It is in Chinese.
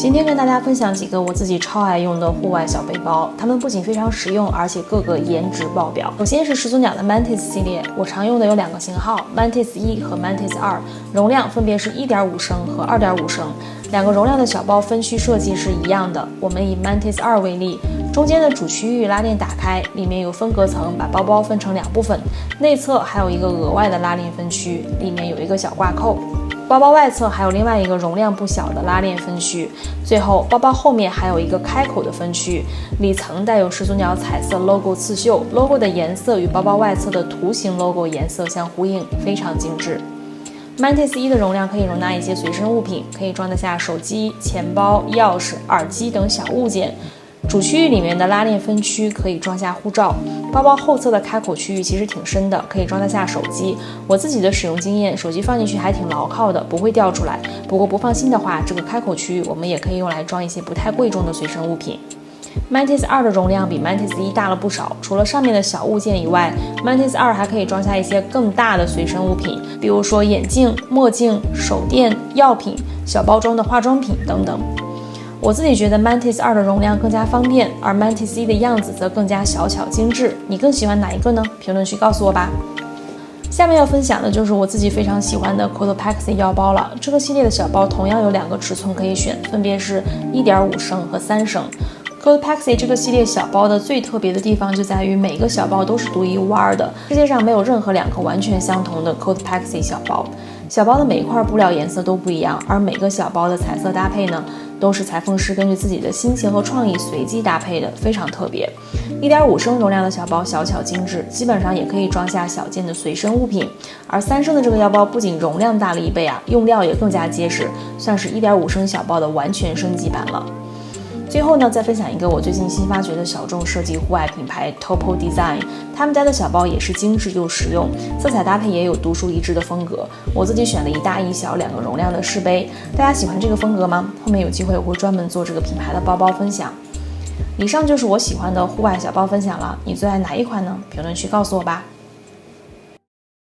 今天跟大家分享几个我自己超爱用的户外小背包，它们不仅非常实用，而且各个颜值爆表。首先是始祖鸟的 Mantis 系列，我常用的有2个型号 ，Mantis 1和 Mantis 2，容量分别是1.5升和2.5升，2个容量的小包分区设计是一样的。我们以 Mantis 2为例，中间的主区域拉链打开，里面有分隔层，把包包分成2部分，内侧还有一个额外的拉链分区，里面有一个小挂扣。包包外侧还有另外一个容量不小的拉链分区，最后包包后面还有一个开口的分区，里层带有始祖鸟彩色 logo 刺绣 ，logo 的颜色与包包外侧的图形 logo 颜色相呼应，非常精致。Mantis 1的容量可以容纳一些随身物品，可以装得下手机、钱包、钥匙、耳机等小物件。主区域里面的拉链分区可以装下护照，包包后侧的开口区域其实挺深的，可以装得下手机。我自己的使用经验，手机放进去还挺牢靠的，不会掉出来。不过不放心的话，这个开口区域我们也可以用来装一些不太贵重的随身物品。Mantis 2的容量比 Mantis 1大了不少，除了上面的小物件以外， Mantis 2还可以装下一些更大的随身物品，比如说眼镜、墨镜、手电、药品、小包装的化妆品等等。我自己觉得 Mantis 2的容量更加方便，而 Mantis 1的样子则更加小巧精致。你更喜欢哪一个呢？评论区告诉我吧。下面要分享的就是我自己非常喜欢的 Cotopaxi 腰包了。这个系列的小包同样有2个尺寸可以选，分别是1.5升和3升。Cotopaxi 这个系列小包的最特别的地方就在于每个小包都是独一无二的，世界上没有任何2个完全相同的 Cotopaxi 小包。小包的每一块布料颜色都不一样，而每个小包的彩色搭配呢，都是裁缝师根据自己的心情和创意随机搭配的，非常特别。1.5升容量的小包小巧精致，基本上也可以装下小件的随身物品。而3升的这个腰包不仅容量大了1倍啊，用料也更加结实，算是1.5升小包的完全升级版了。最后呢，再分享一个我最近新发掘的小众设计户外品牌 Topo Design， 他们家的小包也是精致又实用，色彩搭配也有独树一帜的风格。我自己选了1大1小2个容量的饰杯，大家喜欢这个风格吗？后面有机会我会专门做这个品牌的包包分享。以上就是我喜欢的户外小包分享了，你最爱哪一款呢？评论区告诉我吧。